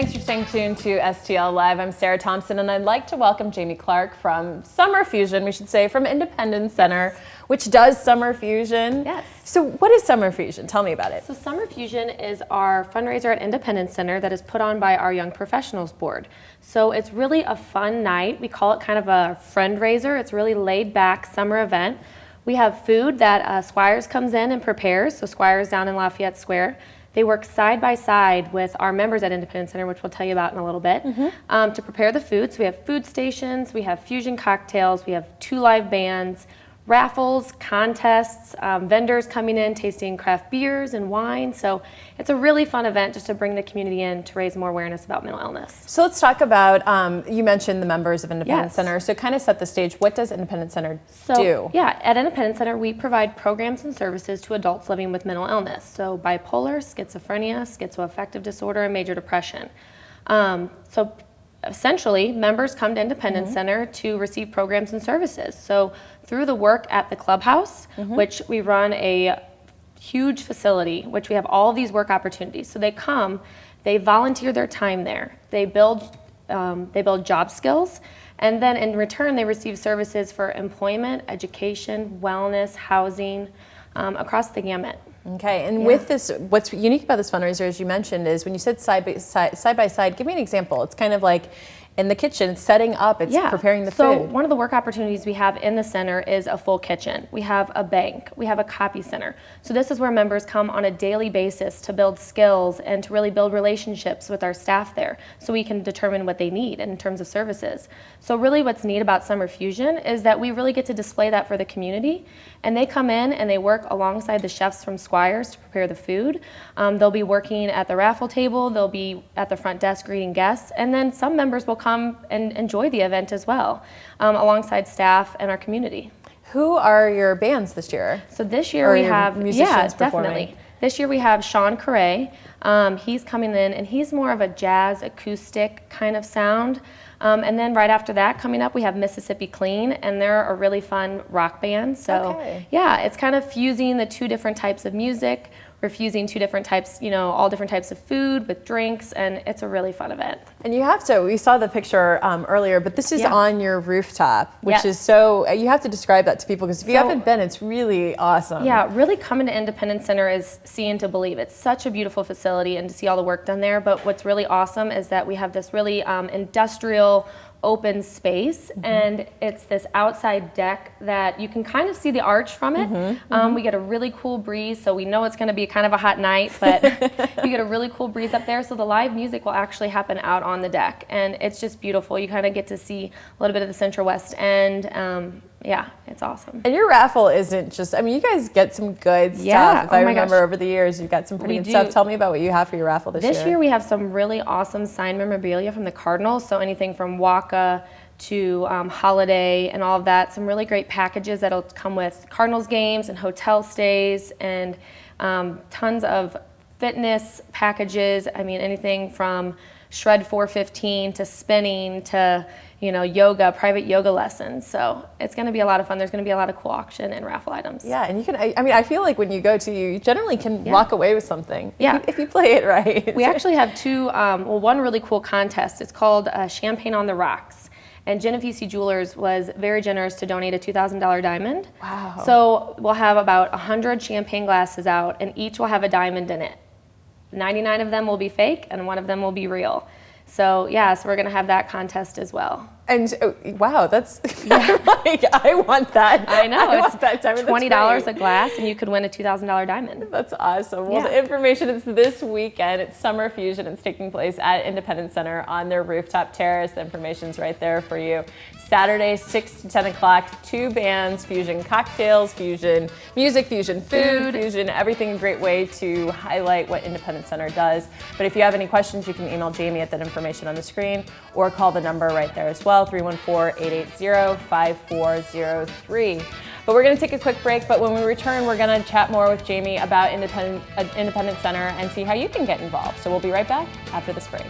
Thanks for staying tuned to STL Live. I'm Sarah Thompson, and I'd like to welcome Jamie Clark from Summer Fusion, we should say, from Independence Center, which does Summer Fusion. Yes. So what is Summer Fusion? Tell me about it. So Summer Fusion is our fundraiser at Independence Center that is put on by our Young Professionals Board. So it's really a fun night. We call it kind of a friend raiser. It's a really laid back summer event. We have food that Sqwires comes in and prepares. So Sqwires down in Lafayette Square. They work side by side with our members at Independence Center, which we'll tell you about in a little bit, to prepare the food. So we have food stations, we have fusion cocktails, we have 2 live bands, raffles, contests, vendors coming in tasting craft beers and wine. So it's a really fun event just to bring the community in to raise more awareness about mental illness. So let's talk about, you mentioned the members of Independence Center. So kind of set the stage. What does Independence Center do? Yeah, at Independence Center, we provide programs and services to adults living with mental illness. So bipolar, schizophrenia, schizoaffective disorder, and major depression. So essentially, members come to Independence Center to receive programs and services. So through the work at the clubhouse, which we run a huge facility, which we have all these work opportunities. So they come, they volunteer their time there, they build job skills, and then in return they receive services for employment, education, wellness, housing, across the gamut. Okay, and with this, what's unique about this fundraiser, as you mentioned, is when you said side by side, give me an example. It's kind of like in the kitchen, it's setting up, it's preparing the food. So one of the work opportunities we have in the center is a full kitchen. We have a bank, we have a copy center. So this is where members come on a daily basis to build skills and to really build relationships with our staff there so we can determine what they need in terms of services. So really what's neat about Summer Fusion is that we really get to display that for the community, and they come in and they work alongside the chefs from Sqwires to prepare the food. They'll be working at the raffle table, they'll be at the front desk greeting guests, and then some members will come and enjoy the event as well, alongside staff and our community. Who are your bands this year? So this year we have, musicians definitely. This year we have Sean Correa. He's coming in and he's more of a jazz acoustic kind of sound. And then right after that, coming up, we have Mississippi Clean, and they're a really fun rock band. So yeah, it's kind of fusing the 2 different types of music. We're fusing 2 different types, all different types of food with drinks, and it's a really fun event. And you have to, we saw the picture earlier, but this is on your rooftop, which is so, you have to describe that to people, because if you haven't been, it's really awesome. Yeah, really coming to Independence Center is seeing to believe. It's such a beautiful facility and to see all the work done there, but what's really awesome is that we have this really industrial, open space, and it's this outside deck that you can kind of see the arch from it. We get a really cool breeze, so we know it's going to be kind of a hot night, but you get a really cool breeze up there, so the live music will actually happen out on the deck, and it's just beautiful. You kind of get to see a little bit of the Central West End. Yeah, it's awesome. And your raffle isn't just, I mean, you guys get some good stuff. If I remember over the years, you've got some pretty good stuff. Tell me about what you have for your raffle this year. This year we have some really awesome signed memorabilia from the Cardinals, so anything from Waka to Holiday and all of that. Some really great packages that'll come with Cardinals games and hotel stays, and tons of fitness packages. I mean, anything from Shred 415 to spinning to yoga, private yoga lessons. So it's going to be a lot of fun. There's going to be a lot of cool auction and raffle items. Yeah, and you can, I mean, I feel like when you go to, you generally can walk away with something. Yeah. If you play it right. We actually have 2, one really cool contest. It's called Champagne on the Rocks. And Genovese Jewelers was very generous to donate a $2,000 diamond. Wow. So we'll have about 100 champagne glasses out, and each will have a diamond in it. 99 of them will be fake, and 1 of them will be real. So yeah, so we're going to have that contest as well. And wow, that's like, I want that. I know. I want that diamond. $20 a glass, and you could win a $2,000 diamond. That's awesome. Well, the information is this weekend. It's Summer Fusion. It's taking place at Independence Center on their rooftop terrace. The information's right there for you. Saturday, 6 to 10 o'clock, 2 bands, fusion cocktails, fusion music, fusion food, fusion everything. A great way to highlight what Independence Center does. But if you have any questions, you can email Jamie at that information on the screen, or call the number right there as well, 314-880-5403. But we're going to take a quick break, but when we return, we're going to chat more with Jamie about Independence Center and see how you can get involved. So we'll be right back after this break.